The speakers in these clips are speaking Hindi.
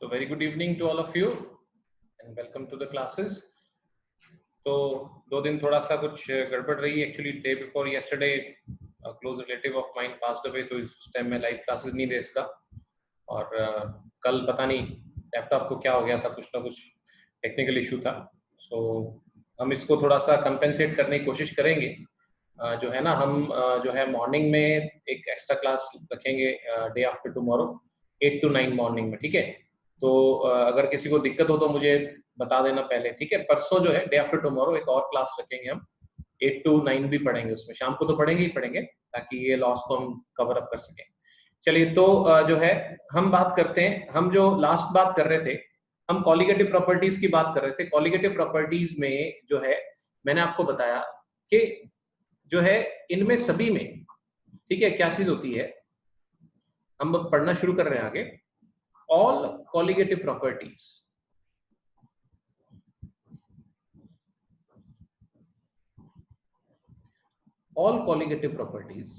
So very good evening to all of you and welcome to the classes. तो 2 दिन थोड़ा सा कुछ गड़बड़ रही actually. Day before yesterday close relative of mine passed away, तो इस टाइम में लाइव क्लासेस नहीं दे इसका. और कल पता नहीं लैपटॉप को क्या हो गया था, कुछ ना कुछ टेक्निकल इशू था. सो हम इसको थोड़ा सा कंपेंसेट करने की कोशिश करेंगे. जो है ना, हम जो है मॉर्निंग में एक एक्स्ट्रा क्लास रखेंगे day after tomorrow 8 to 9 morning में. ठीक है, तो अगर किसी को दिक्कत हो तो मुझे बता देना पहले. ठीक है, परसों जो है डे आफ्टर टुमारो एक और क्लास रखेंगे हम. 8 to 9 भी पढ़ेंगे, उसमें शाम को तो पढ़ेंगे ही पढ़ेंगे ताकि ये लॉस को हम कवर अप कर सकें. चलिए, तो जो है हम बात करते हैं. हम जो लास्ट बात कर रहे थे, हम कॉलिगेटिव प्रॉपर्टीज की बात कर रहे थे. कॉलिगेटिव प्रॉपर्टीज में जो है मैंने आपको बताया कि जो है इनमें सभी में, ठीक है, क्या चीज होती है. हम पढ़ना शुरू कर रहे हैं आगे. All colligative properties, all colligative properties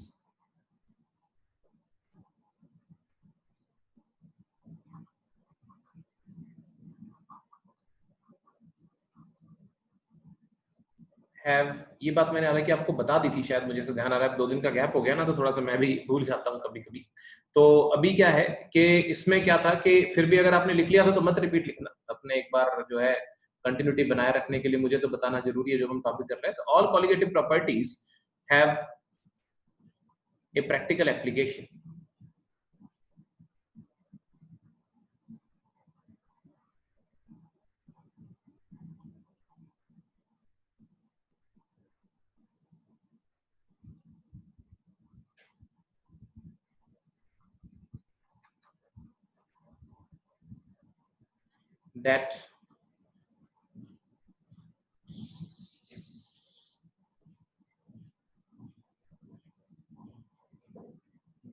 have, ये बात मैंने हालांकि आपको बता दी थी शायद, मुझे से ध्यान आ रहा है. 2 दिन का गैप हो गया ना, तो थोड़ा सा मैं भी भूल जाता हूँ कभी कभी. तो अभी क्या है कि इसमें क्या था कि फिर भी अगर आपने लिख लिया था तो मत रिपीट लिखना. अपने एक बार जो है कंटिन्यूटी बनाए रखने के लिए मुझे तो बताना जरूरी है जो हम टॉपिक कर रहे हैं. तो all colligative properties have a practical application. That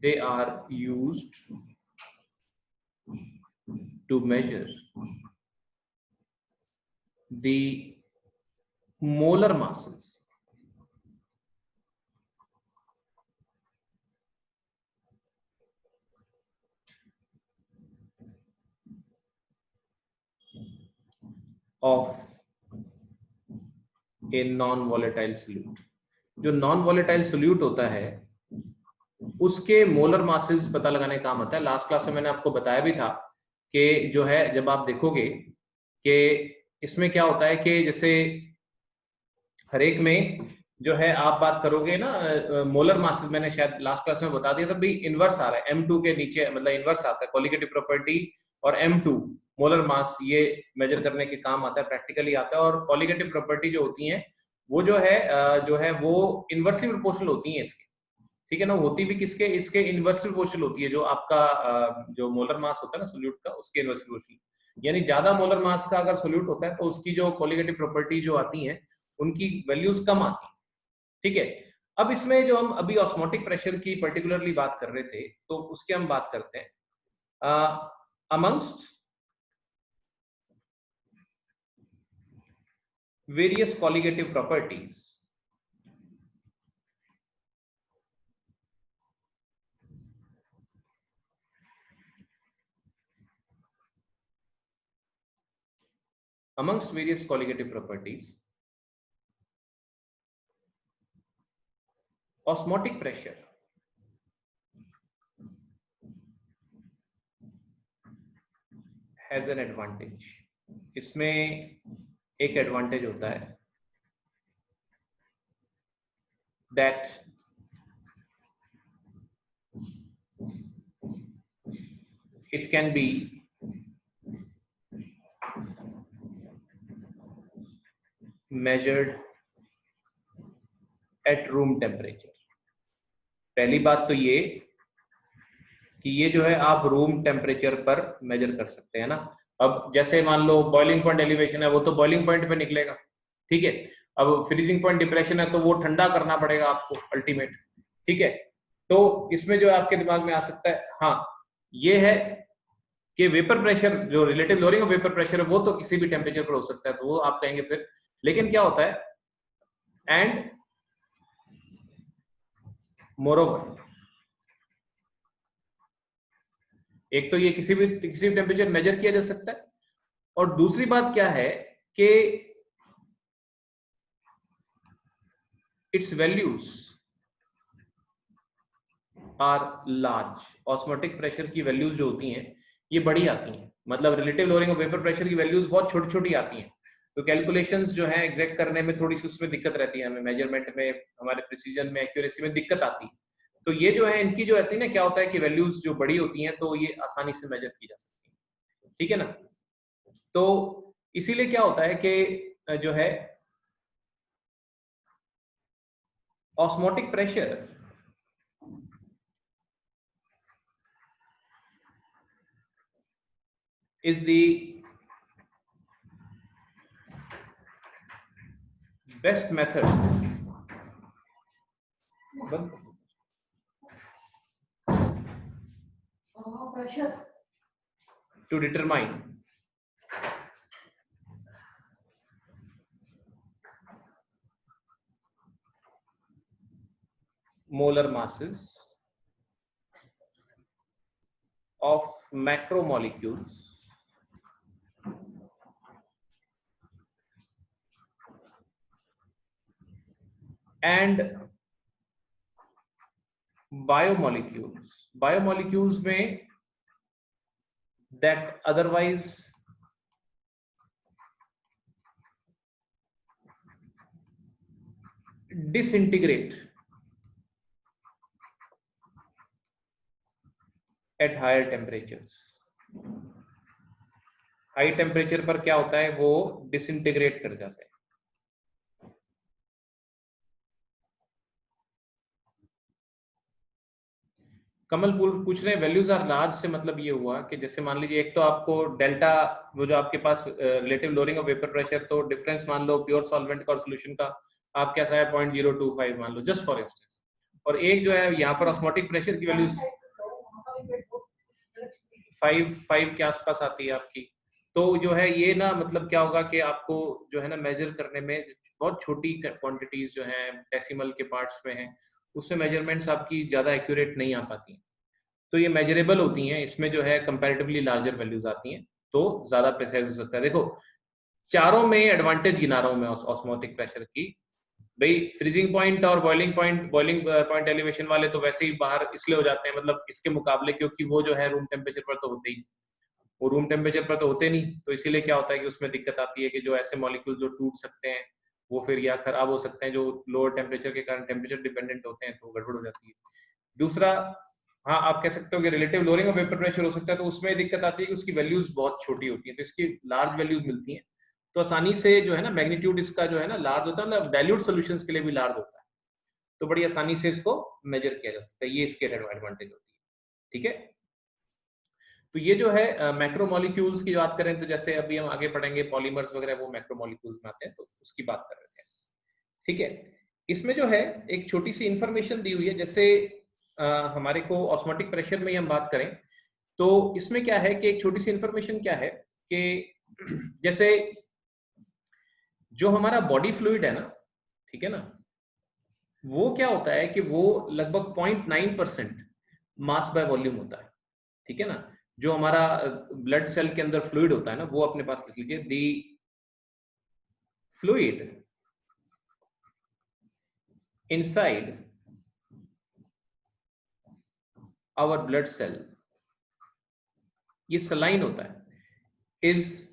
they are used to measure the molar masses of a non-volatile solute. जो नॉन वॉलेटाइल सोल्यूट होता है उसके मोलर मासेस पता लगाने का काम आता है. लास्ट क्लास में मैंने आपको बताया भी था कि जो है जब आप देखोगे कि इसमें क्या होता है कि जैसे हर एक में जो है आप बात करोगे ना मोलर मासेस, मैंने शायद लास्ट क्लास में बता दिया था भाई. इनवर्स आ रहा है M2 के नीचे, मतलब इनवर्स आता है. कॉलिगेटिव प्रॉपर्टी और M2 मोलर मास ये मेजर करने के काम आता है, प्रैक्टिकली आता है. और कॉलिगेटिव प्रॉपर्टी जो होती हैं वो जो है वो इनवर्सली प्रोपोर्शनल होती हैं इसके. ठीक है ना, होती भी किसके, इसके इनवर्सली प्रोपोर्शनल होती है. जो आपका जो मोलर मास होता है ना सोल्यूट का, उसके इनवर्सली प्रोपोर्शनल. यानी ज्यादा मोलर मास का अगर सोल्यूट होता है तो उसकी जो कॉलिगेटिव प्रॉपर्टी जो आती हैं उनकी वैल्यूज कम आती हैं. ठीक है, अब इसमें जो हम अभी ऑस्मोटिक प्रेशर की पर्टिकुलरली बात कर रहे थे तो उसके हम बात करते हैं. Amongst various colligative properties, amongst various colligative properties, osmotic pressure has an advantage. इसमें एक एडवांटेज होता है that it can be measured at room temperature. पहली बात तो ये कि ये जो है आप रूम टेम्परेचर पर मेजर कर सकते हैं ना. अब जैसे मान लो बॉइलिंग पॉइंट एलिवेशन है, वो तो बॉइलिंग पॉइंट पे निकलेगा. ठीक है, अब फ्रीजिंग पॉइंट डिप्रेशन है तो वो ठंडा करना पड़ेगा आपको अल्टीमेट. ठीक है, तो इसमें जो आपके दिमाग में आ सकता है, हाँ ये है कि वेपर प्रेशर, जो relative lowering of vapour pressure है वो तो किसी भी टेम्परेचर पर हो सकता है, तो वो आप कहेंगे फिर. लेकिन क्या होता है, एंड मोरोवर एक तो ये किसी भी टेम्परेचर मेजर किया जा सकता है, और दूसरी बात क्या है कि its values are large. Osmotic pressure की वैल्यूज जो होती हैं ये बड़ी आती हैं, मतलब relative lowering of vapour pressure की वैल्यूज बहुत छोटी छोटी आती हैं, तो कैलकुलेशंस जो है एग्जैक्ट करने में थोड़ी सी उसमें दिक्कत रहती है, हमें मेजरमेंट में, हमारे प्रिसीजन में, एक्यूरेसी में दिक्कत आती है। तो ये जो है इनकी जो आती है ना, क्या होता है कि वैल्यूज जो बड़ी होती हैं तो ये आसानी से मेजर की जा सकती है, ठीक है ना। तो इसीलिए क्या होता है कि जो है osmotic pressure is the best method to determine molar masses of macromolecules and biomolecules. Biomolecules में that otherwise disintegrate at higher temperatures. High temperature पर क्या होता है, वो डिसइंटीग्रेट कर जाते हैं। कमल पूछ रहे हैं वैल्यूज आर लार्ज से मतलब ये हुआ कि जैसे मान लीजिए एक तो आपको डेल्टा, वो जो आपके पास relative lowering of vapour pressure, तो डिफरेंस मान लो प्योर सॉल्वेंट का और सोल्यूशन का आप कैसा है 0.025 मान लो जस्ट फॉर इंस्टेंस, और एक जो है यहाँ पर ऑस्मोटिक प्रेशर की वैल्यूज 5 के आसपास आती है आपकी। तो जो है ये ना मतलब क्या होगा कि आपको जो है ना मेजर करने में बहुत छोटी क्वांटिटीज जो है डेसिमल के पार्ट्स में है, उसमें मेजरमेंट्स आपकी ज्यादा एक्यूरेट नहीं आ पाती हैं, तो ये मेजरेबल होती हैं, इसमें जो है कंपैरेटिवली लार्जर वैल्यूज आती हैं, तो ज्यादा प्रिसाइज हो सकता है। देखो चारों में एडवांटेज गिना रहा हूं मैं ऑस्मोटिक प्रेशर की, भाई फ्रीजिंग पॉइंट और बॉइलिंग पॉइंट एलिवेशन वाले तो वैसे ही बाहर इसलिए हो जाते हैं, मतलब इसके मुकाबले, क्योंकि वो जो है रूम टेम्परेचर पर तो होते ही, वो रूम टेम्परेचर पर तो होते नहीं, तो इसीलिए क्या होता है कि उसमें दिक्कत आती है कि जो ऐसे मॉलिक्यूल जो टूट सकते हैं वो फिर या खराब हो सकते हैं, जो लोअर टेम्परेचर के कारण टेम्परेचर डिपेंडेंट होते हैं, तो गड़बड़ हो जाती है। दूसरा, हाँ आप कह सकते हो कि relative lowering of vapour pressure हो सकता है, तो उसमें दिक्कत आती है कि उसकी वैल्यूज बहुत छोटी होती है, तो इसकी लार्ज वैल्यूज मिलती हैं, तो आसानी से जो है ना मैग्नीट्यूड इसका जो है ना लार्ज होता है, मतलब डाइल्यूट सॉल्यूशंस के लिए भी लार्ज होता है, तो बड़ी आसानी से इसको मेजर किया जा सकता है, ये इसके एडवांटेज होती है, ठीक है। तो ये जो है मैक्रोमोलिक्यूल्स की बात करें तो जैसे अभी हम आगे पढ़ेंगे पॉलीमर्स वगैरह, वो मैक्रोमोलिक्यूल्स में आते हैं, तो उसकी बात कर रहे थे, ठीक है। इसमें जो है एक छोटी सी इंफॉर्मेशन दी हुई है, जैसे हमारे को ऑस्मोटिक प्रेशर में ही हम बात करें तो इसमें क्या है कि एक छोटी सी इंफॉर्मेशन क्या है कि जैसे जो हमारा बॉडी फ्लूइड है ना, ठीक है ना, वो क्या होता है कि वो लगभग 0.9% मास बाय वॉल्यूम होता है, ठीक है ना। जो हमारा ब्लड सेल के अंदर फ्लूइड होता है ना, वो अपने पास लिख लीजिए, the fluid inside our blood cell, ये सलाइन होता है, is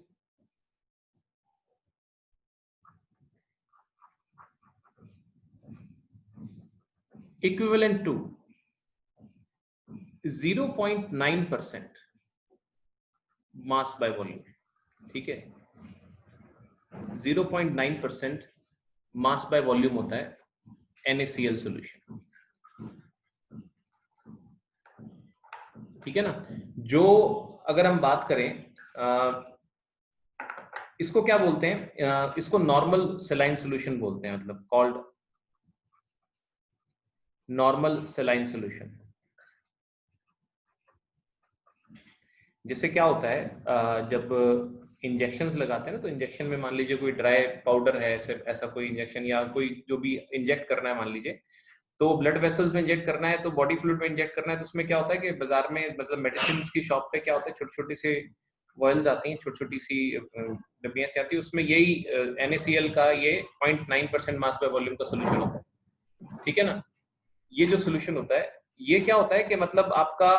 equivalent to 0.9% mass by volume, ठीक है। 0.9% मास बाय वॉल्यूम होता है NaCl सॉल्यूशन, ठीक है ना। जो अगर हम बात करें इसको क्या बोलते हैं, इसको नॉर्मल सेलाइन सॉल्यूशन बोलते हैं, मतलब कॉल्ड नॉर्मल सेलाइन सॉल्यूशन। जिससे क्या होता है जब इंजेक्शंस लगाते हैं ना, तो इंजेक्शन में मान लीजिए कोई ड्राई पाउडर है, ऐसा कोई इंजेक्शन या कोई जो भी इंजेक्ट करना है मान लीजिए, तो ब्लड वेसल्स में इंजेक्ट करना है, तो बॉडी फ्लूइड में इंजेक्ट करना है, तो उसमें क्या होता है कि बाजार में मतलब मेडिसिन की शॉप पे क्या होता है, छोटी छोटी सी वॉयल्स आती हैं, छोटी छोटी सी डब्बियां सी आती है, उसमें यही NaCl का ये 0.9% मास बाय वॉल्यूम का सोल्यूशन होता है। ठीक है ना, ये जो सोल्यूशन होता है ये क्या होता है कि मतलब आपका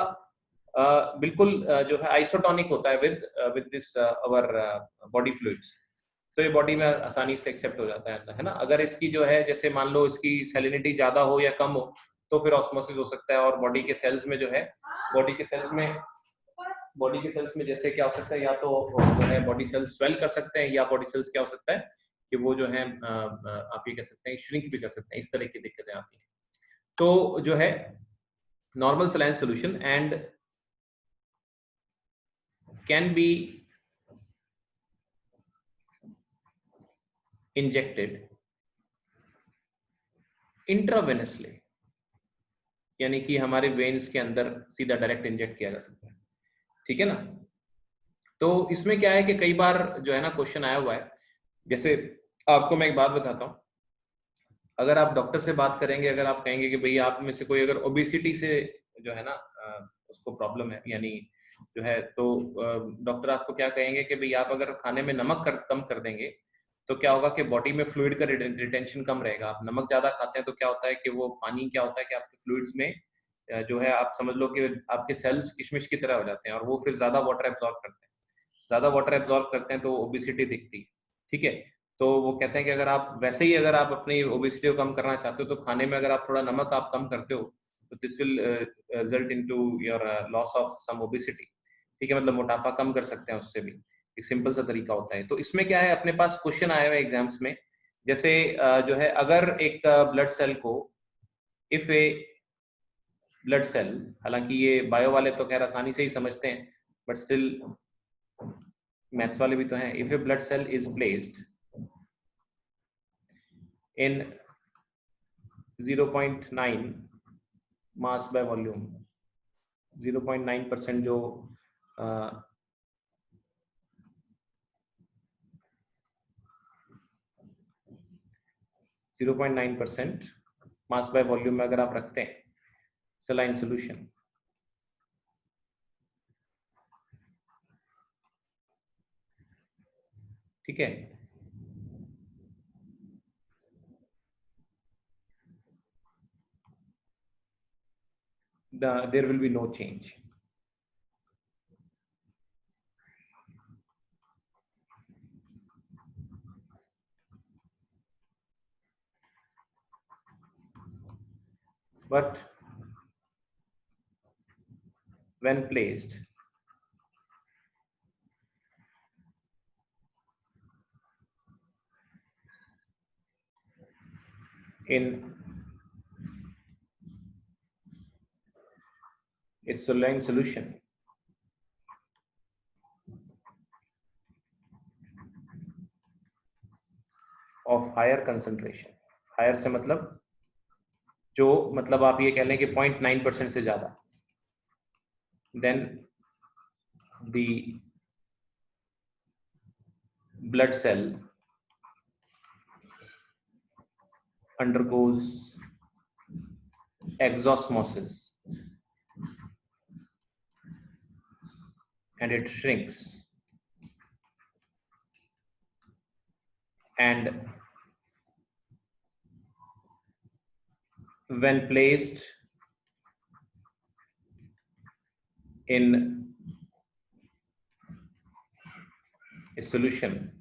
बिल्कुल जो है आइसोटोनिक होता है with this our body fluids, तो ये बॉडी में आसानी से एक्सेप्ट हो जाता है ना। अगर इसकी जो है जैसे मान लो इसकी सैलिनिटी ज्यादा हो या कम हो तो फिर ऑस्मोसिस हो सकता है, और बॉडी के सेल्स में जो है बॉडी के सेल्स में जैसे क्या हो सकता है, या तो जो है बॉडी सेल्स स्वेल कर सकते हैं, या बॉडी सेल्स क्या हो सकता है कि वो जो है आप ये कह सकते हैं श्रिंक भी कर सकते हैं, इस तरह की दिक्कतें आती हैं। तो जो है normal saline solution and can be injected intravenously, यानी कि हमारे वेन्स के अंदर सीधा डायरेक्ट इंजेक्ट किया जा सकता है। ठीक है ना, तो इसमें क्या है कि कई बार जो है ना क्वेश्चन आया हुआ है, जैसे आपको मैं एक बात बताता हूँ, अगर आप डॉक्टर से बात करेंगे, अगर आप कहेंगे कि भाई आप में से कोई अगर ओबेसिटी से जो है ना उसको प्रॉब्लम है, यानी जो है, तो डॉक्टर आपको क्या कहेंगे कि भाई आप अगर खाने में नमक कम कर देंगे तो क्या होगा कि बॉडी में फ्लूइड का रिटेंशन कम रहेगा। आप नमक ज्यादा खाते हैं तो क्या होता है कि वो पानी क्या होता है कि आपके फ्लूइड्स में जो है आप समझ लो कि आपके सेल्स किशमिश की तरह हो जाते हैं, और वो फिर ज्यादा वाटर एब्जॉर्ब करते हैं, ज्यादा वाटर एब्जॉर्ब करते हैं तो ओबेसिटी दिखती है। ठीक है, तो वो कहते हैं कि अगर आप वैसे ही अगर आप अपनी ओबेसिटी को कम करना चाहते हो तो खाने में अगर आप थोड़ा नमक आप कम करते हो तो this will result into your loss of some obesity. ठीक है, मतलब मोटापा कम कर सकते हैं उससे भी, एक सिंपल सा तरीका होता है। तो इसमें क्या है, अपने पास क्वेश्चन आए हुए एग्जाम्स में, जैसे जो है अगर एक ब्लड सेल को, इफ ए ब्लड सेल, हालांकि ये बायो वाले तो खैर आसानी से ही समझते हैं बट स्टिल मैथ्स वाले भी तो हैं, if a blood cell is placed in 0.9 mass by volume, 0.9% जो 0.9% मास बाय वॉल्यूम में अगर आप रखते हैं सलाइन सोल्यूशन, ठीक है, there will be no change. But when placed in a saline solution of higher concentration, higher से मतलब जो मतलब आप ये कह लें कि 0.9% से ज्यादा, then the blood cell undergoes exosmosis and it shrinks, and when placed in a solution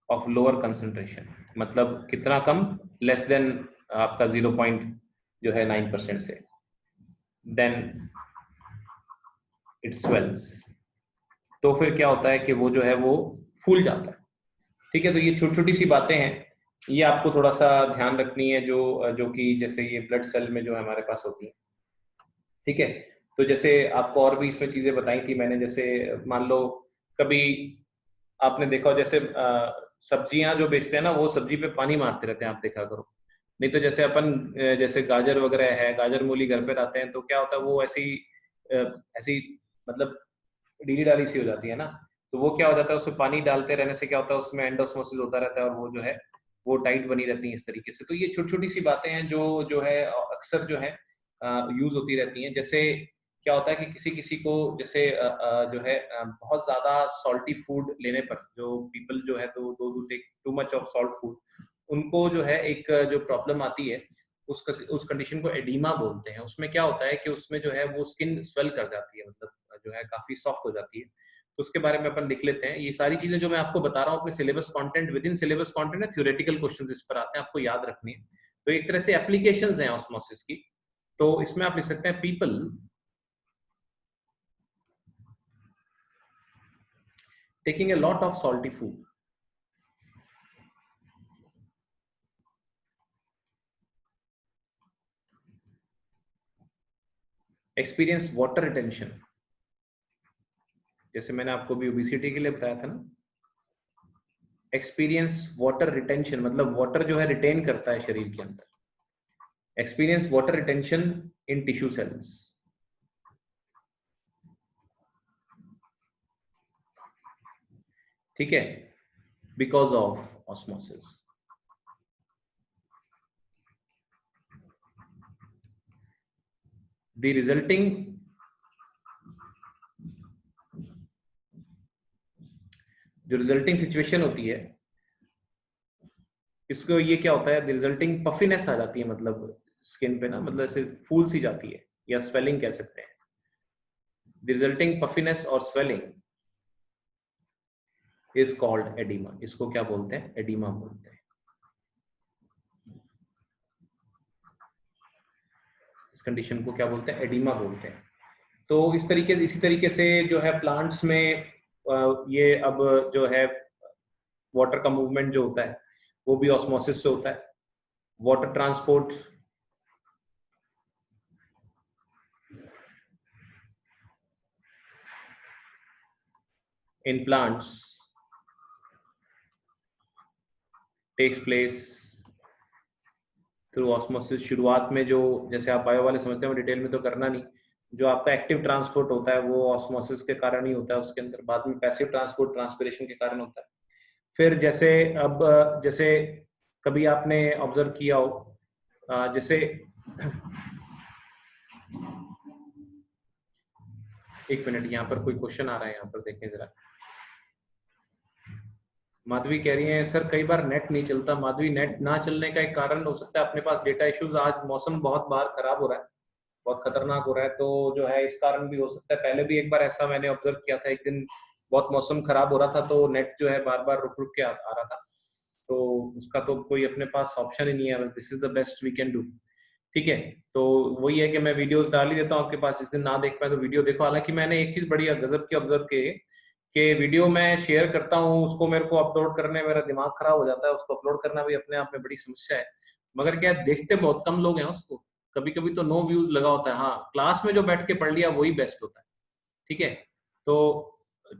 of lower concentration, मतलब कितना कम, लेस देन आपका 0.9% से, then it swells, तो फिर क्या होता है कि वो जो है वो फूल जाता है। ठीक है, तो ये छोटी छोटी सी बातें हैं, ये आपको थोड़ा सा ध्यान रखनी है, जो कि जैसे ये ब्लड सेल में जो हमारे पास होती है। ठीक है, तो जैसे आपको और भी इसमें चीजें बताई थी मैंने, जैसे मान लो कभी आपने देखा हो, जैसे सब्जियां जो बेचते हैं ना, वो सब्जी पे पानी मारते रहते हैं, आप देखा करो। नहीं तो जैसे अपन जैसे गाजर वगैरह है, गाजर मूली घर पे लाते हैं तो क्या होता है, वो ऐसी मतलब डीली डाली सी हो जाती है ना, तो वो क्या हो जाता है, उसमें पानी डालते रहने से क्या होता है, उसमें एंडोस्मोसिस होता रहता है और वो जो है वो टाइट बनी रहती हैं इस तरीके से। तो ये छोटी छोटी सी बातें हैं जो है अक्सर जो है यूज होती रहती हैं। जैसे क्या होता है कि किसी किसी को जैसे जो है बहुत ज्यादा सॉल्टी फूड लेने पर जो पीपल जो है तो those who take too much of salt food, उनको जो है एक जो प्रॉब्लम आती है उस कंडीशन को एडीमा बोलते हैं। उसमें क्या होता है कि उसमें जो है वो स्किन स्वेल कर जाती है, मतलब जो है काफी सॉफ्ट हो जाती है। तो उसके बारे में अपन लिख लेते हैं। ये सारी चीजें जो मैं आपको बता रहा हूँ अपने syllabus content, with in syllabus content है, थ्योरेटिकल क्वेश्चंस इस पर आते हैं, आपको याद रखनी है। तो एक तरह से एप्लीकेशंस हैं ऑस्मोसिस की। तो इसमें आप लिख सकते हैं people taking a lot of salty food experience water retention. जैसे मैंने आपको भी ओबेसिटी के लिए बताया था ना, एक्सपीरियंस वाटर रिटेंशन मतलब वाटर जो है रिटेन करता है शरीर के अंदर। Experience water retention in tissue cells. ठीक है, because of osmosis. The resulting जो रिजल्टिंग सिचुएशन होती है, इसको ये क्या होता है, रिजल्टिंग पफिनेस आ जाती है, मतलब स्किन पे ना, मतलब ऐसे फूल सी जाती है, या स्वेलिंग कह सकते हैं। द रिजल्टिंग पफिनेस और स्वेलिंग इज कॉल्ड एडिमा। इसको क्या बोलते हैं, एडिमा बोलते हैं। इस कंडीशन को क्या बोलते हैं, एडिमा बोलते हैं। तो इसी तरीके से जो है प्लांट्स में ये अब जो है वाटर का मूवमेंट जो होता है वो भी ऑस्मोसिस से होता है। Water transport in plants takes place through osmosis. शुरुआत में जो, जैसे आप बायो वाले समझते हैं, डिटेल में तो करना नहीं, जो आपका एक्टिव ट्रांसपोर्ट होता है वो ऑस्मोसिस के कारण ही होता है उसके अंदर। बाद में पैसिव ट्रांसपोर्ट ट्रांसपिरेशन के कारण होता है। फिर जैसे अब जैसे कभी आपने ऑब्जर्व किया हो, जैसे एक मिनट, यहाँ पर कोई क्वेश्चन आ रहा है, यहाँ पर देखें जरा। माधवी कह रही है सर कई बार नेट नहीं चलता। माधवी, नेट ना चलने का एक कारण हो सकता है अपने पास डेटा इश्यूज। आज मौसम बहुत बाहर खराब हो रहा है, बहुत खतरनाक हो रहा है, तो जो है इस कारण भी हो सकता है। पहले भी एक बार ऐसा मैंने ऑब्जर्व किया था, एक दिन बहुत मौसम खराब हो रहा था तो नेट जो है बार बार रुक रुक के आ रहा था। तो उसका तो कोई अपने पास ऑप्शन ही नहीं है, this is the best we can do. ठीक है, तो वही है कि मैं वीडियोस डाल ही देता हूँ आपके पास, जिस दिन ना देख पाए तो वीडियो देखो। हालांकि मैंने एक चीज बड़ी गजब की ऑब्जर्व की कि वीडियो मैं शेयर करता हूँ, उसको मेरे को अपलोड करने मेरा दिमाग खराब हो जाता है, उसको अपलोड करना भी अपने आप में बड़ी समस्या है। मगर क्या देखते बहुत कम लोग हैं उसको, कभी कभी तो नो व्यूज लगा होता है। हाँ, क्लास में जो बैठ के पढ़ लिया वही बेस्ट होता है। ठीक है, तो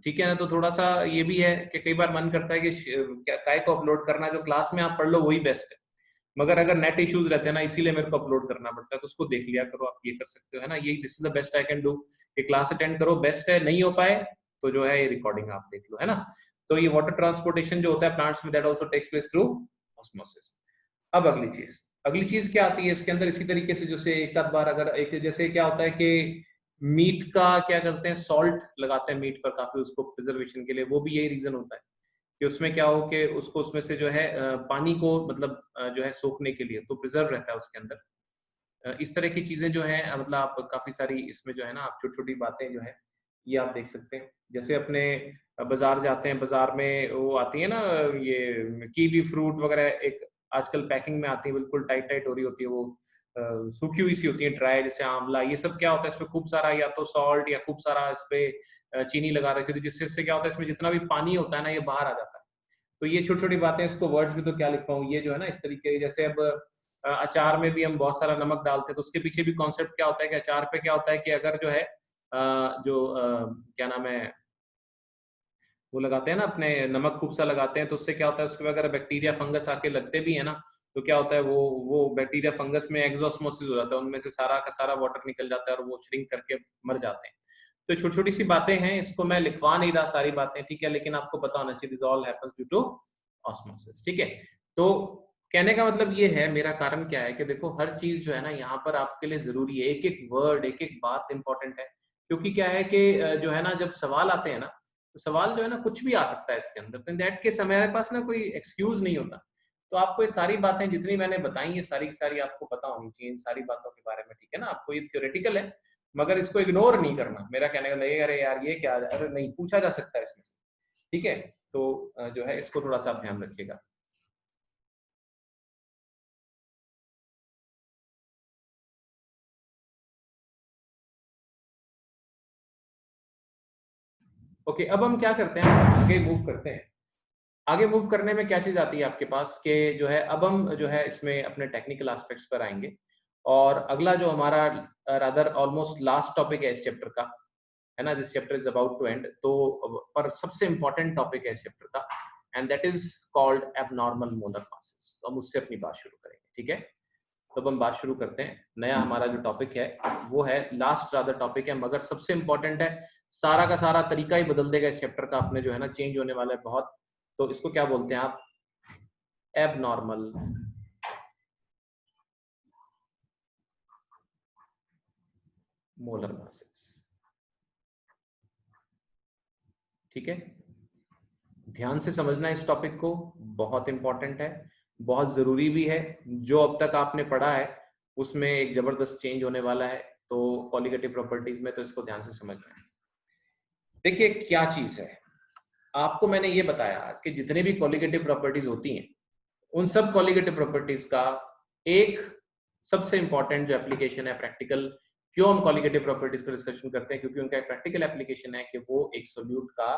ठीक है ना, तो थोड़ा सा ये भी है कि कई बार मन करता है कि काय को अपलोड करना, जो क्लास में आप पढ़ लो वही बेस्ट है। मगर अगर नेट इश्यूज रहते हैं ना, इसीलिए मेरे को अपलोड करना पड़ता है, तो उसको देख लिया करो, आप ये कर सकते हो, है ना। ये this is the best I can do, ये क्लास अटेंड करो, बेस्ट है। नहीं हो पाए तो जो है ये रिकॉर्डिंग आप देख लो, है ना। तो ये वाटर ट्रांसपोर्टेशन जो होता है प्लांट्स में, that also takes place through osmosis. अब अगली चीज क्या आती है इसके अंदर, इसी तरीके से जैसे एक आध बार अगर एक, जैसे क्या होता है कि मीट का क्या करते हैं, सॉल्ट लगाते हैं मीट पर काफी, उसको प्रिजर्वेशन के लिए। वो भी यही रीजन होता है कि उसमें क्या हो कि उसको उसमें से जो है पानी को मतलब जो है सोखने के लिए, तो प्रिजर्व रहता है उसके अंदर। इस तरह की चीजें जो है मतलब आप काफी सारी इसमें जो है ना, आप छोटी छोटी बातें जो है ये आप देख सकते हैं। जैसे अपने बाजार जाते हैं, बाजार में वो आती है ना ये कीवी फ्रूट वगैरह, एक आजकल पैकिंग में आती है, बिल्कुल टाइट टाइट हो रही होती है वो, सूखी हुई सी होती है, ड्राई, जैसे आंवला। ये सब क्या होता है, इसमें खूब सारा या तो सॉल्ट या खूब सारा इस पे चीनी लगा रखी होती है, जिससे इससे क्या होता है, इसमें जितना भी पानी होता है ना ये बाहर आ जाता है। तो ये छोटी छोटी बातें, इसको वर्ड्स में तो क्या लिख पाऊँ, ये जो है ना इस तरीके, जैसे अब अचार में भी हम बहुत सारा नमक डालते हैं, तो उसके पीछे भी कॉन्सेप्ट क्या होता है कि अचार पे क्या होता है कि अगर जो है क्या नाम है, वो लगाते हैं ना अपने, नमक खूब सा लगाते हैं, तो उससे क्या होता है, उसके अगर बैक्टीरिया फंगस आके लगते भी है ना, तो क्या होता है, वो बैक्टीरिया फंगस में एक्सोस्मोसिस हो जाता है, उनमें से सारा का सारा वाटर निकल जाता है और वो श्रिंक करके मर जाते हैं। तो छोटी छोटी सी बातें हैं, इसको मैं लिखवा नहीं रहा सारी बातें, ठीक है, लेकिन आपको पता होना चाहिए this all happens due to osmosis. ठीक है, तो कहने का मतलब ये है, मेरा कारण क्या है कि देखो हर चीज जो है ना यहाँ पर आपके लिए जरूरी है, एक एक वर्ड एक एक बात इंपॉर्टेंट है। क्योंकि क्या है कि जो है ना जब सवाल आते हैं ना, तो सवाल जो है ना कुछ भी आ सकता है इसके अंदर, तो दैट केस हमारे पास ना कोई एक्सक्यूज नहीं होता। तो आपको ये सारी बातें जितनी मैंने बताई ये सारी की सारी आपको पता होनी चाहिए इन सारी बातों के बारे में, ठीक है ना। आपको ये थियोरेटिकल है मगर इसको इग्नोर नहीं करना। मेरा कहने का लगेगा अरे यार ये क्या, अरे नहीं पूछा जा सकता है इसमें से, ठीक है। तो जो है इसको थोड़ा सा आप ध्यान रखिएगा। ओके, अब हम क्या करते हैं, आगे मूव करते हैं। आगे मूव करने में क्या चीज आती है आपके पास कि जो है अब हम जो है इसमें अपने टेक्निकल एस्पेक्ट्स पर आएंगे। और अगला जो हमारा रादर ऑलमोस्ट लास्ट टॉपिक है इस चैप्टर का, है ना, this chapter is about to end, तो पर सबसे इंपॉर्टेंट टॉपिक है इस चैप्टर का, and that is called abnormal molar masses. तो हम उससे अपनी बात शुरू करेंगे, ठीक है। तो अब हम बात शुरू करते हैं। नया हमारा जो टॉपिक है वो है लास्ट रादर टॉपिक है मगर सबसे इंपॉर्टेंट है। सारा का सारा तरीका ही बदल देगा इस चैप्टर का, अपने जो है ना चेंज होने वाला है बहुत। तो इसको क्या बोलते हैं आप, एबनॉर्मल मोलर मासेस, ठीक है। ध्यान से समझना इस टॉपिक को, बहुत इंपॉर्टेंट है, बहुत जरूरी भी है। जो अब तक आपने पढ़ा है उसमें एक जबरदस्त चेंज होने वाला है, तो क्वालिटेटिव प्रॉपर्टीज में, तो इसको ध्यान से समझना है। देखिए क्या चीज है, आपको मैंने ये बताया कि जितने भी क्वालिटेटिव प्रॉपर्टीज होती हैं उन सब क्वालिटेटिव प्रॉपर्टीज का एक सबसे इंपॉर्टेंट जो एप्लीकेशन है प्रैक्टिकल। क्यों हम क्वालिटेटिव प्रॉपर्टीज पर डिस्कशन करते हैं, क्योंकि उनका एक प्रैक्टिकल एप्लीकेशन है कि वो एक सोल्यूट का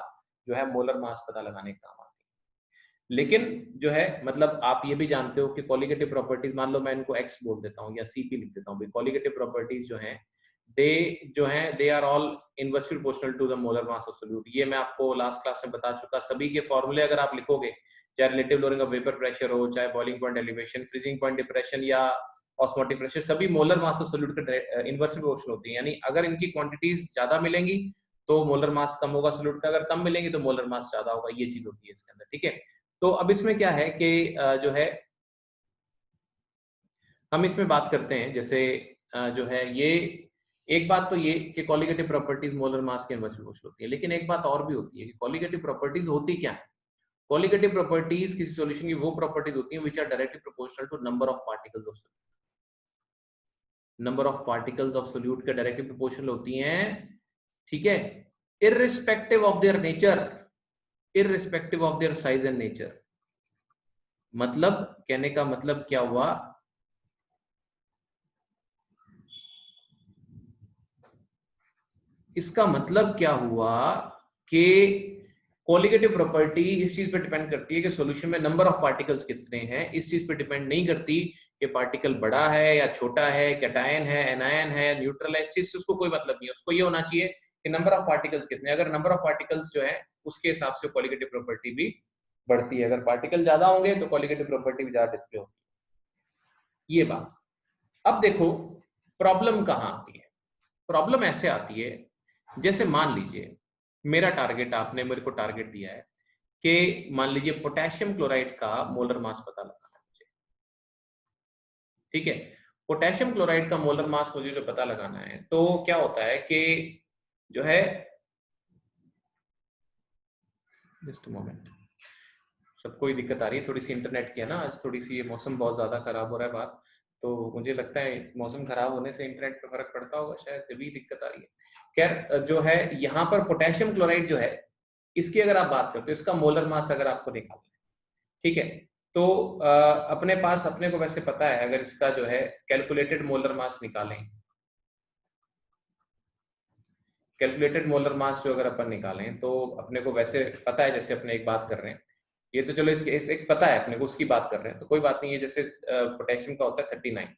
जो है मोलर मास पता लगाने का काम आती है। लेकिन जो है मतलब आप ये भी जानते हो कि क्वालिटेटिव प्रॉपर्टीज, मान लो मैं इनको एक्स बोल देता हूँ या सीपी लिख देता हूँ, क्वालिटेटिव प्रॉपर्टीज जो है दे जो है they are all inversely proportional to the molar mass of solute. ये मैं आपको लास्ट क्लास में बता चुका। सभी के फॉर्मूले अगर आप लिखोगे, चाहे relative lowering of vapour pressure हो, चाहे boiling point elevation, freezing point depression या ऑस्मोटिक प्रेशर, सभी मोलर मास ऑफ सोल्यूट के इनवर्सली प्रोपोर्शनल होती है। यानी अगर इनकी क्वांटिटीज ज्यादा मिलेंगी तो मोलर मास कम होगा सोल्यूट का, अगर कम मिलेंगी तो मोलर मास ज्यादा होगा। ये चीज होती है इसके अंदर, ठीक है। तो अब इसमें क्या है कि जो है हम इसमें बात करते हैं, जैसे जो है ये एक बात तो ये कि कॉलिगेटिव प्रॉपर्टीज मोलर मास के इनवर्सली प्रोपोर्शनल होती है। लेकिन एक बात और भी होती है कि कॉलिगेटिव प्रॉपर्टीज होती क्या है। कॉलिगेटिव प्रॉपर्टीज किसी सॉल्यूशन की वो प्रॉपर्टीज होती हैं which are directly proportional to number of particles of solute. Number of particles of solute के डायरेक्टली प्रोपोर्शनल होती हैं, ठीक है, irrespective of their nature, irrespective of their size and nature. मतलब कहने का मतलब क्या हुआ, इसका मतलब क्या हुआ कि कोलिगेटिव प्रॉपर्टी इस चीज पे डिपेंड करती है कि सॉल्यूशन में नंबर ऑफ पार्टिकल्स कितने हैं। इस चीज पे डिपेंड नहीं करती कि पार्टिकल बड़ा है या छोटा है, कैटायन है, एनायन है, न्यूट्रल है। इस चीज से उसको कोई मतलब नहीं है। उसको ये होना चाहिए कि नंबर ऑफ पार्टिकल्स कितने। अगर नंबर ऑफ पार्टिकल्स जो है उसके हिसाब से कोलिगेटिव प्रॉपर्टी भी बढ़ती है। अगर पार्टिकल ज्यादा होंगे तो कोलिगेटिव प्रॉपर्टी भी ज्यादा डिस्प्ले होगी। ये बात। अब देखो प्रॉब्लम कहाँ आती है। प्रॉब्लम ऐसे आती है, जैसे मान लीजिए मेरा टारगेट, आपने मेरे को टारगेट दिया है कि मान लीजिए पोटेशियम क्लोराइड का मोलर मास पता लगाना है मुझे, ठीक है। पोटेशियम क्लोराइड का मोलर मास मुझे जो पता लगाना है, तो क्या होता है कि जो है, जस्ट मोमेंट, सबको ही दिक्कत आ रही है थोड़ी सी इंटरनेट की, है ना। आज थोड़ी सी ये मौसम बहुत ज्यादा खराब हो रहा है बाहर, तो मुझे लगता है मौसम खराब होने से इंटरनेट पे फर्क पड़ता होगा, शायद तभी दिक्कत आ रही है। खैर जो है यहाँ पर पोटेशियम क्लोराइड जो है, इसकी अगर आप बात करते हो, इसका मोलर मास अगर आपको निकालना है, ठीक है, तो अपने पास अपने को वैसे पता है, अगर इसका जो है कैलकुलेटेड मोलर मास निकालें, कैलकुलेटेड मोलर मास जो अगर अपन निकालें तो अपने को वैसे पता है, जैसे अपने एक बात कर रहे हैं, ये तो चलो इसके एक पता है अपने को, उसकी बात कर रहे हैं तो कोई बात नहीं है। जैसे पोटेशियम का होता है 39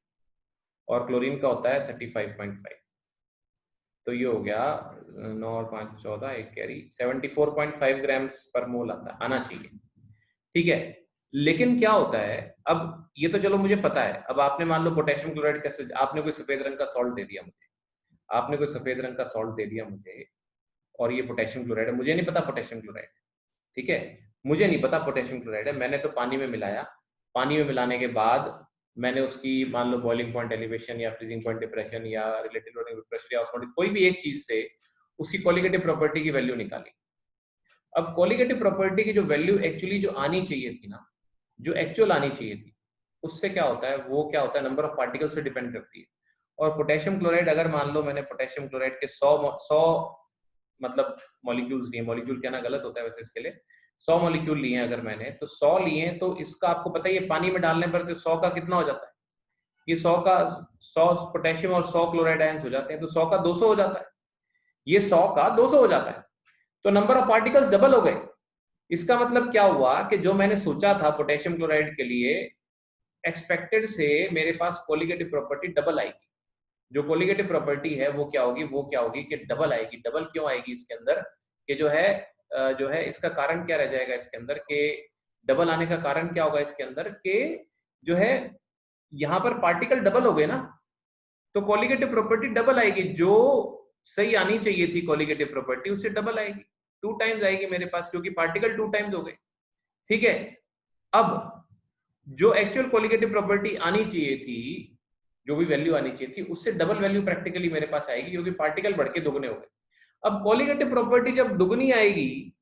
और क्लोरीन का होता है 35.5, तो ये हो गया 9 और 5 14, एक कैरी 74.5 ग्राम्स पर मोल आना चाहिए, ठीक है। लेकिन क्या होता है, अब ये तो चलो मुझे पता है। अब आपने मान लो पोटेशियम क्लोराइड कैसे, आपने कोई सफेद रंग का सॉल्ट दे दिया मुझे, आपने कोई सफेद रंग का सॉल्ट दे दिया मुझे, और ये पोटेशियम क्लोराइड है, मुझे नहीं पता पोटेशियम क्लोराइड, ठीक है, मुझे नहीं पता पोटेशियम क्लोराइड है, मैंने तो पानी में मिलाया, पानी में मिलाने के बाद मैंने उसकी मान लो बॉइलिंग पॉइंट एलिवेशन या फ्रीजिंग पॉइंट डिप्रेशन या रिलेटिव लोडिंग प्रेशर या ऑस्मोटिक कोई भी एक चीज से उसकी कोलिगेटिव प्रॉपर्टी की वैल्यू निकाली। अब कोलिगेटिव प्रॉपर्टी की जो वैल्यू एक्चुअली जो आनी चाहिए थी ना, जो एक्चुअल आनी चाहिए थी, उससे क्या होता है, वो क्या होता है, नंबर ऑफ पार्टिकल्स से डिपेंड करती है। और पोटेशियम क्लोराइड, अगर मान लो मैंने पोटेशियम क्लोराइड के 100 मतलब मॉलिक्यूल्स लिए, मॉलिक्यूल कहना गलत होता है वैसे इसके लिए, 100 मॉलिक्यूल लिए अगर मैंने, तो 100 लिए तो इसका आपको पता ही है पानी में डालने पर तो 100 का कितना हो जाता है, ये 100 का 100 पोटेशियम और 100 क्लोराइड आयंस हो जाते हैं, तो 100 का 200 हो जाता है, ये 100 का 200 हो जाता है, तो नंबर ऑफ पार्टिकल्स डबल हो गए। इसका मतलब क्या हुआ कि जो मैंने सोचा था पोटेशियम क्लोराइड के लिए, एक्सपेक्टेड से मेरे पास कोलिगेटिव प्रॉपर्टी डबल आएगी। जो कोलिगेटिव प्रॉपर्टी है वो क्या होगी, वो क्या होगी कि डबल आएगी। डबल क्यों आएगी इसके अंदर, कि जो है इसका कारण क्या रह जाएगा इसके अंदर, के डबल आने का कारण क्या होगा इसके अंदर, के जो है यहां पर पार्टिकल डबल हो गए ना, तो कोलिगेटिव प्रॉपर्टी डबल आएगी। जो सही आनी चाहिए थी कोलिगेटिव प्रॉपर्टी, उससे डबल आएगी, 2 टाइम्स आएगी मेरे पास, क्योंकि पार्टिकल 2 टाइम्स हो गए। ठीक है, अब जो एक्चुअल कोलिगेटिव प्रॉपर्टी आनी चाहिए थी, जो भी वैल्यू आनी चाहिए थी, उससे डबल वैल्यू प्रैक्टिकली मेरे पास आएगी, क्योंकि पार्टिकल बढ़ के दुगने हो गए। अब कोलिगेटिव प्रॉपर्टी जब दुगनी आएगी,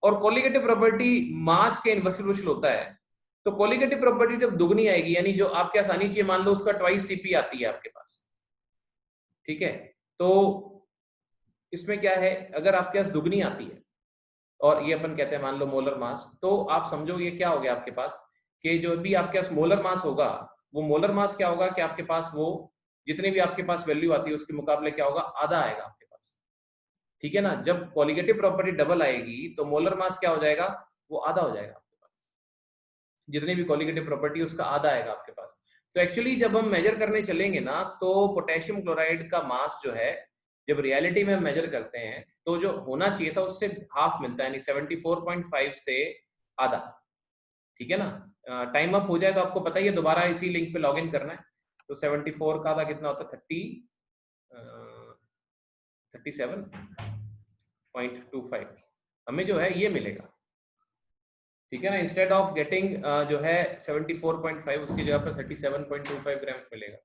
और कोलिगेटिव प्रॉपर्टी मास के इनवर्स प्रोपोर्शनल होता है, तो कोलिगेटिव प्रॉपर्टी जब दुगनी आएगी, यानी जो आपके पास आनी चाहिए, मान लो उसका ट्वाइस सीपी आती है आपके पास, ठीक है, तो इसमें क्या है, अगर आपके पास दुगनी आती है और ये अपन कहते हैं मान लो मोलर मास, तो आप समझो ये क्या हो गया आपके पास, कि जो भी आपके पास मोलर मास होगा, वो मोलर मास क्या होगा कि आपके पास वो जितनी भी आपके पास वैल्यू आती है उसके मुकाबले क्या होगा, आधा आएगा आपके पास। ठीक है ना, जब कोलिगेटिव प्रॉपर्टी डबल आएगी तो मोलर मास क्या हो जाएगा, वो आधा हो जाएगा आपके पास, जितनी भी कोलिगेटिव प्रॉपर्टी उसका आधा आएगा आपके पास। तो एक्चुअली जब हम मेजर करने चलेंगे ना, तो पोटेशियम क्लोराइड का मास जो है, जब रियलिटी में हम मेजर करते हैं, तो जो होना चाहिए था उससे हाफ मिलता है, यानी 74.5 से आधा। ठीक है ना, टाइम अप हो जाए तो आपको पता ही है, दोबारा इसी लिंक पे लॉगिन करना है, तो 74 का आधा कितना होता है, 37.25 हमें जो है ये मिलेगा। ठीक है ना, इंस्टेड ऑफ गेटिंग जो है 74.5, उसकी जगह पर 37.25 ग्राम्स मिलेगा।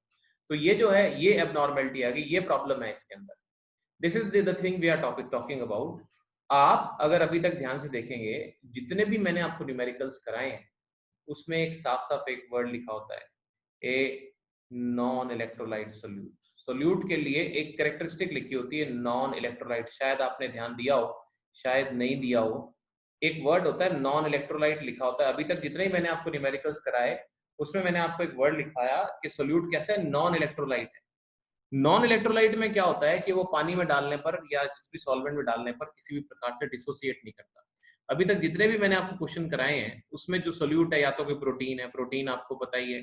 तो ये जो है, ये एबनॉर्मेलिटी आ गई, ये प्रॉब्लम है इसके अंदर। This is the thing we are talking about. आप अगर अभी तक ध्यान से देखेंगे, जितने भी मैंने आपको न्यूमेरिकल्स कराए हैं, उसमें एक साफ साफ एक वर्ड लिखा होता है, a non electrolyte solute. Solute के लिए एक कैरेक्टरिस्टिक लिखी होती है, नॉन इलेक्ट्रोलाइट। शायद आपने ध्यान दिया हो, शायद नहीं दिया हो, एक वर्ड होता है नॉन इलेक्ट्रोलाइट लिखा होता है। अभी तक जितने ही मैंने आपको न्यूमेरिकल्स कराए, उसमें मैंने आपको एक वर्ड लिखाया कि सोल्यूट कैसा है, नॉन इलेक्ट्रोलाइट है। नॉन इलेक्ट्रोलाइट में क्या होता है कि वो पानी में डालने पर या जिस भी सॉल्वेंट में डालने पर किसी भी प्रकार से डिसोसिएट नहीं करता। अभी तक जितने भी मैंने आपको क्वेश्चन कराए हैं, उसमें जो सोल्यूट है, या तो कोई प्रोटीन है, प्रोटीन आपको पता ही है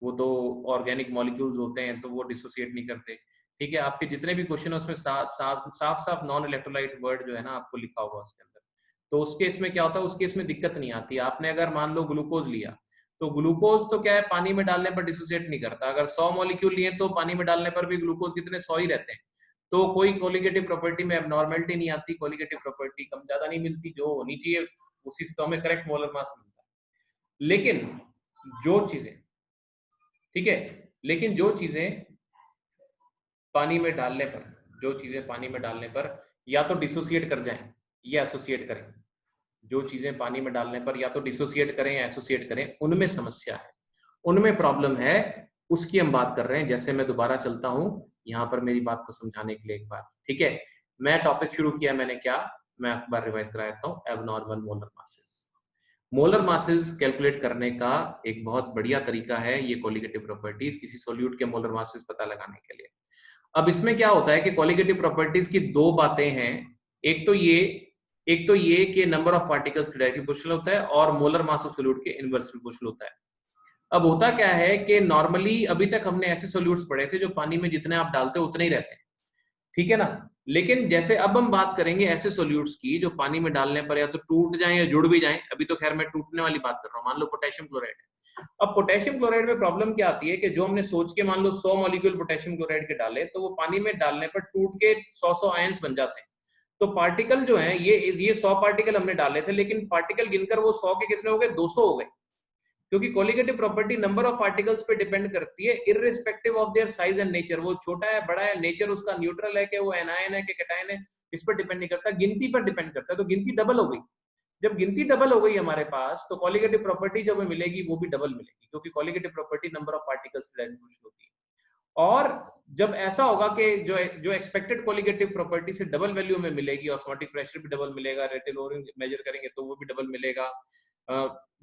वो तो ऑर्गेनिक मॉलिक्यूल्स होते हैं, तो वो डिसोसिएट नहीं करते। ठीक है, आपके जितने भी क्वेश्चन है उसमें साफ साफ नॉन इलेक्ट्रोलाइट वर्ड जो है ना आपको लिखा होगा उसके अंदर। तो उस केस में क्या होता है, उस केस में दिक्कत नहीं आती। आपने अगर मान लो ग्लूकोज लिया, तो ग्लूकोज तो क्या है, पानी में डालने पर डिसोसिएट नहीं करता। अगर 100 मॉलिक्यूल लिए तो पानी में डालने पर भी ग्लूकोज कितने 100 ही रहते हैं, तो कोई कोलिगेटिव प्रॉपर्टी में एबनॉर्मेलिटी नहीं आती, कोलिगेटिव प्रॉपर्टी कम ज्यादा नहीं मिलती, जो होनी चाहिए उसी से तो हमें करेक्ट मोलर मास मिलता है। लेकिन जो चीजें, ठीक है, लेकिन जो चीजें पानी में डालने पर, जो चीजें पानी में डालने पर या तो डिसोसिएट कर जाएं या एसोसिएट करें, जो चीजें पानी में डालने पर या तो डिसोसिएट करें या एसोसिएट करें, उनमें समस्या है, उनमें प्रॉब्लम है, उसकी हम बात कर रहे हैं। जैसे मैं दोबारा चलता हूं यहां पर मेरी बात को समझाने के लिए एक बार। ठीक है, मैं टॉपिक शुरू किया मैंने क्या, मैं एक बार रिवाइज करा देता हूं। Abnormal molar masses, molar masses calculate करने का एक बहुत बढ़िया तरीका है ये कोलिगेटिव प्रॉपर्टीज, किसी सॉल्यूट के मोलर मासेस पता लगाने के लिए। अब इसमें क्या होता है कि कोलिगेटिव प्रॉपर्टीज की दो बातें हैं। एक तो ये कि number of particles directly proportional होता है, और मोलर मास ऑफ सॉल्यूट के इनवर्सली प्रोपोर्शनल होता है। अब होता क्या है कि नॉर्मली अभी तक हमने ऐसे सॉल्यूट्स पढ़े थे जो पानी में जितने आप डालते हो उतने ही रहते हैं, ठीक है ना। लेकिन जैसे अब हम बात करेंगे ऐसे सॉल्यूट्स की जो पानी में डालने पर या तो टूट जाएं या जुड़ भी जाएं। अभी तो खैर मैं टूटने वाली बात कर रहा हूं, मान लो पोटेशियम क्लोराइड है। अब पोटेशियम क्लोराइड में प्रॉब्लम क्या आती है कि जो हमने सोच के मान लो 100 मॉलिक्यूल पोटेशियम क्लोराइड के डाले, तो वो पानी में डालने पर टूट के 100 आयंस बन जाते हैं। तो पार्टिकल जो है, ये 100 पार्टिकल हमने डाले थे, लेकिन पार्टिकल गिनकर वो 100 के कितने हो गए, 200 हो गए, क्योंकि colligative property number of particles पे डिपेंड करती है irrespective of their size and nature. वो छोटा है बड़ा है, नेचर उसका न्यूट्रल है कि वो एनायन है कि कैटायन है, इस पर डिपेंड नहीं करता, गिनती पर डिपेंड करता है। तो गिनती डबल हो गई। जब गिनती डबल हो गई हमारे पास तो कोलिगेटिव प्रॉपर्टी जब हमें मिलेगी वो भी डबल मिलेगी, क्योंकि colligative property number of particles की डायमेंशन होती है। और जब ऐसा होगा कि जो एक्सपेक्टेड कोलिगेटिव प्रॉपर्टी से डबल वैल्यू में मिलेगी, ऑस्मोटिक प्रेशर भी डबल मिलेगा, रेटेड लोअरिंग मेजर करेंगे तो वो भी डबल मिलेगा,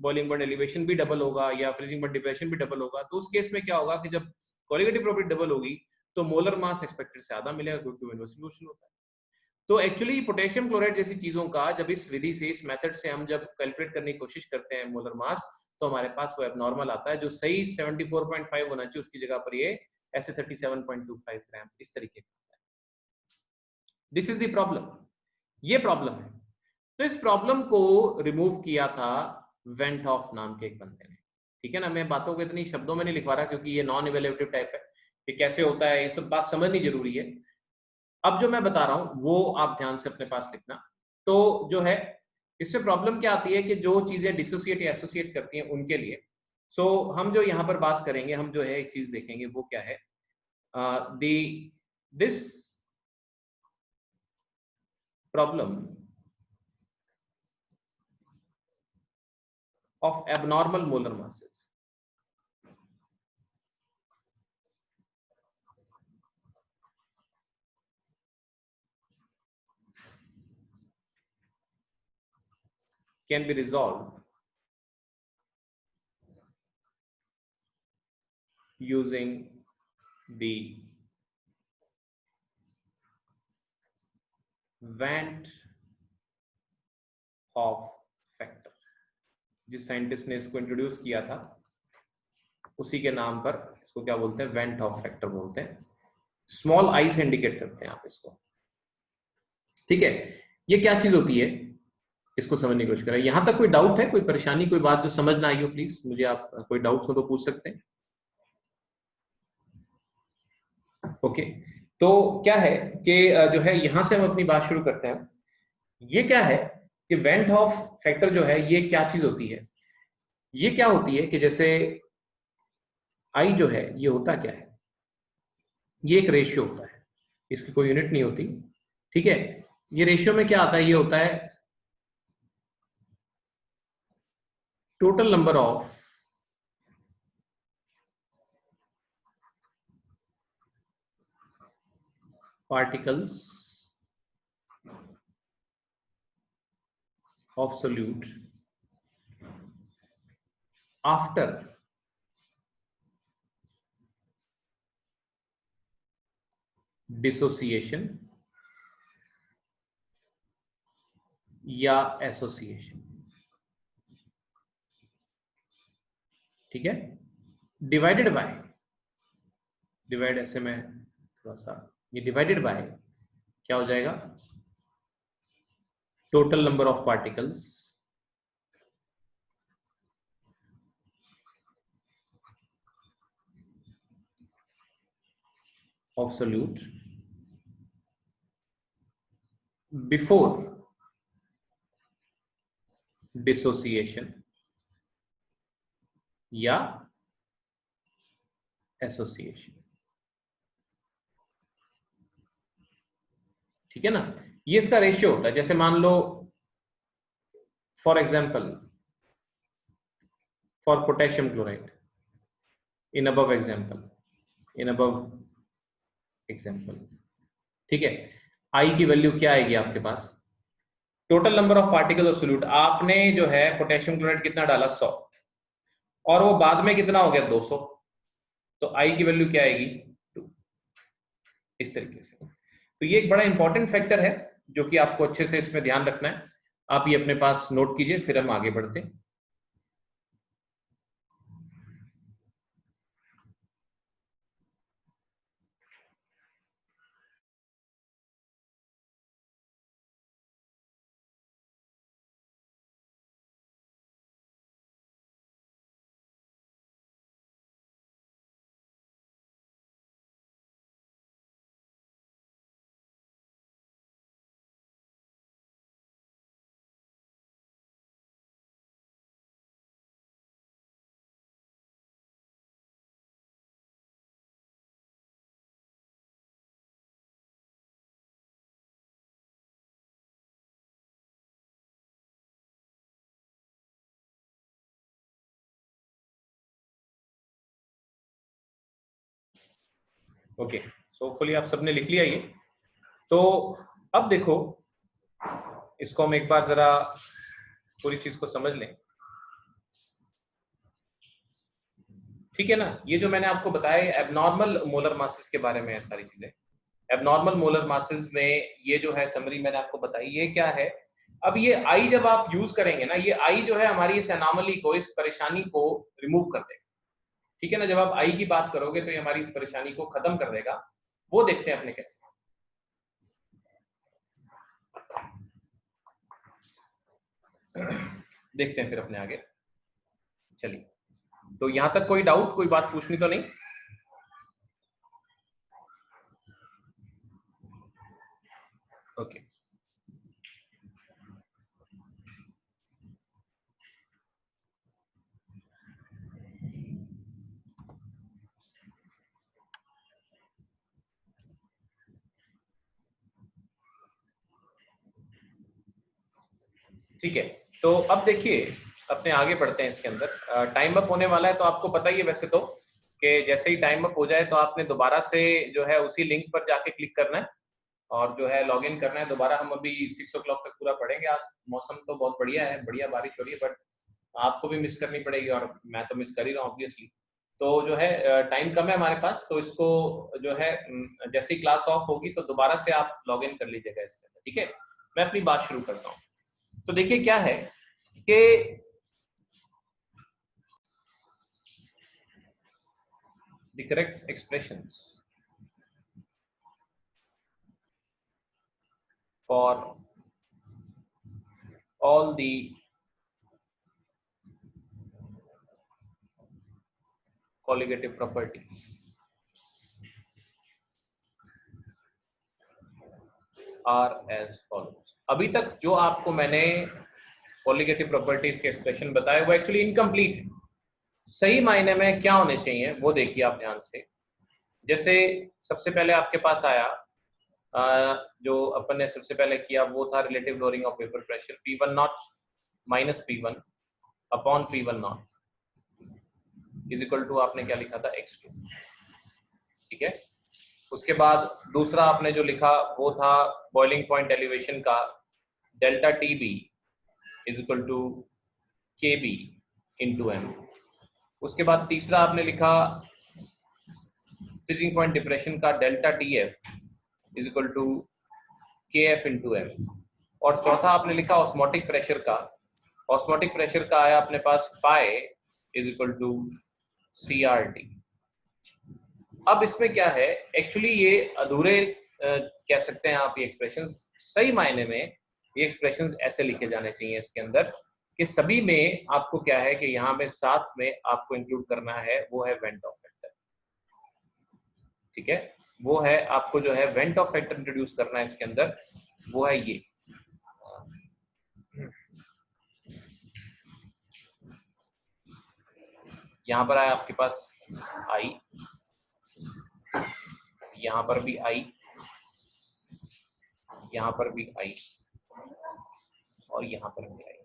बॉइलिंग पॉइंट एलिवेशन भी डबल होगा या फ्रीजिंग पॉइंट डिप्रेशन भी डबल होगा, तो उस केस में क्या होगा कि जब कोलिगेटिव प्रॉपर्टी डबल होगी तो मोलर मास एक्सपेक्टेड से ज्यादा मिलेगा, क्योंकि इनवर्स सॉल्यूशन होता है। तो एक्चुअली पोटेशियम क्लोराइड जैसी चीजों का जब इस विधि से, इस मेथड से हम जब कैलकुलेट करने की कोशिश करते हैं मोलर मास, तो हमारे पास वो एबनॉर्मल आता है, जो सही 74.5 होना चाहिए उसकी जगह पर ये ऐसे 37.25 ग्राम इस तरीके का। दिस इज द प्रॉब्लम, ये प्रॉब्लम है। तो इस प्रॉब्लम को रिमूव किया था वेंट ऑफ नाम के एक बंदे ने। ठीक है ना, मैं बातों को इतनी शब्दों में नहीं लिखवा रहा क्योंकि ये नॉन इवेल्युएटिव टाइप है, ये कैसे होता है ये सब बात समझनी जरूरी है। अब जो मैं बता रहा हूं वो आप ध्यान से अपने पास लिखना। तो जो है इससे प्रॉब्लम क्या आती है कि जो चीजें डिसोसिएट या एसोसिएट करती हैं उनके लिए, सो हम जो यहां पर बात करेंगे, हम जो है एक चीज देखेंगे वो क्या है, this problem of abnormal molar masses can be resolved using the Van't Hoff factor। जिस साइंटिस्ट ने इसको इंट्रोड्यूस किया था उसी के नाम पर इसको क्या बोलते हैं, वेंट हॉफ फैक्टर बोलते हैं। स्मॉल आई से इंडिकेट करते हैं आप इसको। ठीक है, ये क्या चीज होती है इसको समझने की कोशिश करें। यहां तक कोई डाउट है, कोई परेशानी, कोई बात जो समझ ना आई हो, प्लीज मुझे आप कोई डाउट्स हो तो पूछ सकते हैं। ओके, तो क्या है कि जो है यहां से हम अपनी बात शुरू करते हैं। ये क्या है कि वेंट हॉफ फैक्टर जो है ये क्या चीज होती है। ये क्या होती है कि जैसे आई जो है ये होता क्या है, ये एक रेशियो होता है, इसकी कोई यूनिट नहीं होती। ठीक है, ये रेशियो में क्या आता है, ये होता है total number of particles of solute after dissociation या एसोसिएशन। ठीक है, डिवाइडेड बाय, डिवाइड ऐसे में थोड़ा सा, ये डिवाइडेड बाय क्या हो जाएगा, total number of particles of solute before dissociation या एसोसिएशन। ठीक है ना, ये इसका रेशियो होता है। जैसे मान लो for example for potassium chloride in above example, in above example. ठीक है, आई की वैल्यू क्या आएगी आपके पास, total number of particle of solute, आपने जो है पोटेशियम क्लोराइड कितना डाला 100 और वो बाद में कितना हो गया 200, तो आई की वैल्यू क्या आएगी 2। इस तरीके से, तो ये एक बड़ा इंपॉर्टेंट फैक्टर है जो कि आपको अच्छे से इसमें ध्यान रखना है। आप ये अपने पास नोट कीजिए, फिर हम आगे बढ़ते हैं। ओके, सो होपफुली आप सबने लिख लिया ये। तो अब देखो, इसको हम एक बार जरा पूरी चीज को समझ लें, ठीक है ना। ये जो मैंने आपको बताया एबनॉर्मल मोलर मासेस के बारे में है सारी चीजें। एबनॉर्मल मोलर मासेस में ये जो है समरी मैंने आपको बताई, ये क्या है। अब ये आई जब आप यूज करेंगे ना, ये आई जो है हमारी इस एनॉमली को, इस परेशानी को रिमूव कर देगा, ठीक है ना। जब आप आई की बात करोगे तो ये हमारी इस परेशानी को खत्म कर देगा। वो देखते हैं अपने कैसे। देखते हैं फिर अपने आगे। चलिए, तो यहां तक कोई डाउट, कोई बात पूछनी तो नहीं? ओके, ठीक है। तो अब देखिए, अपने आगे बढ़ते हैं इसके अंदर। टाइम अप होने वाला है, तो आपको पता ही है वैसे तो कि जैसे ही टाइम अप हो जाए तो आपने दोबारा से जो है उसी लिंक पर जाके क्लिक करना है और जो है लॉग इन करना है दोबारा। हम अभी 6 o'clock तक पूरा पढ़ेंगे। आज मौसम तो बहुत बढ़िया है, बढ़िया बारिश हो रही है, बट आपको भी मिस करनी पड़ेगी और मैं तो मिस कर ही रहा हूँ ऑब्वियसली। तो जो है टाइम कम है हमारे पास, तो इसको जो है जैसे ही क्लास ऑफ होगी तो दोबारा से आप लॉग इन कर लीजिएगा इसके अंदर, ठीक है। मैं अपनी बात शुरू करता हूँ। तो देखिए क्या है कि the correct expressions for all the colligative properties are as follows। अभी तक जो आपको मैंने कॉलिगेटिव प्रॉपर्टीज के एक्सप्रेशन बताए वो एक्चुअली इनकम्प्लीट है। सही मायने में क्या होने चाहिए वो देखिए आप ध्यान से। जैसे सबसे पहले आपके पास आया, जो अपन ने सबसे पहले किया वो था relative lowering of vapour pressure P1 naught minus P1 upon P1 naught is equal to आपने क्या लिखा था x2, ठीक है। उसके बाद दूसरा आपने जो लिखा वो था बॉइलिंग पॉइंट एलिवेशन का delta TB is equal to KB into M। उसके बाद तीसरा आपने लिखा फ्रीजिंग पॉइंट डिप्रेशन का delta TF is equal to KF into M। और चौथा आपने लिखा ऑस्मोटिक प्रेशर का, ऑस्मोटिक प्रेशर का आया अपने पास pi is equal to CRT। अब इसमें क्या है, एक्चुअली ये अधूरे कह सकते हैं आप ये एक्सप्रेशंस। सही मायने में ये एक्सप्रेशंस ऐसे लिखे जाने चाहिए इसके अंदर कि सभी में आपको क्या है कि यहाँ पे साथ में आपको इंक्लूड करना है वो है वेंट ऑफ फैक्टर, ठीक है। वो है आपको जो है वेंट ऑफ फैक्टर इंट्रोड्यूस करना है इसके अंदर, वो है ये। यहाँ पर आया आपके पास आई, यहाँ पर भी आई, यहाँ पर भी आई और यहाँ पर भी आई।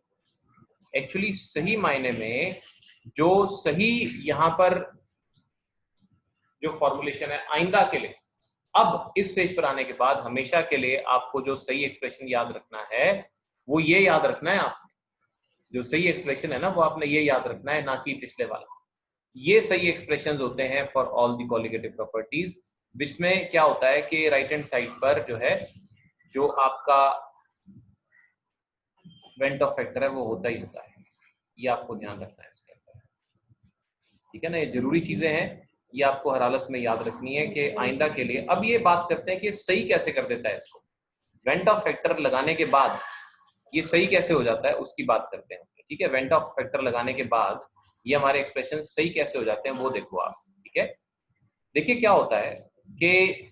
एक्चुअली सही मायने में जो सही यहाँ पर जो फॉर्मुलेशन है आइंदा के लिए, अब इस स्टेज पर आने के बाद हमेशा के लिए आपको जो सही एक्सप्रेशन याद रखना है वो ये याद रखना है। आपने जो सही एक्सप्रेशन है ना वो आपने ये याद रखना है, ना कि पिछले वाला। ये सही एक्सप्रेशंस होते हैं for all the colligative properties, जिसमें क्या होता है कि राइट हैंड साइड पर जो है जो आपका वेंट ऑफ फैक्टर है वो होता ही होता है। ये आपको ध्यान रखना है इसके अंदर, ठीक है ना। ये जरूरी चीजें हैं, ये आपको हर हालत में याद रखनी है कि आइंदा के लिए। अब ये बात करते हैं कि सही कैसे कर देता है इसको, वेंट ऑफ फैक्टर लगाने के बाद ये सही कैसे हो जाता है उसकी बात करते हैं, ठीक है। वेंट ऑफ फैक्टर लगाने के बाद ये हमारे एक्सप्रेशन सही कैसे हो जाते हैं वो देखो आप, ठीक है। देखिए क्या होता है कि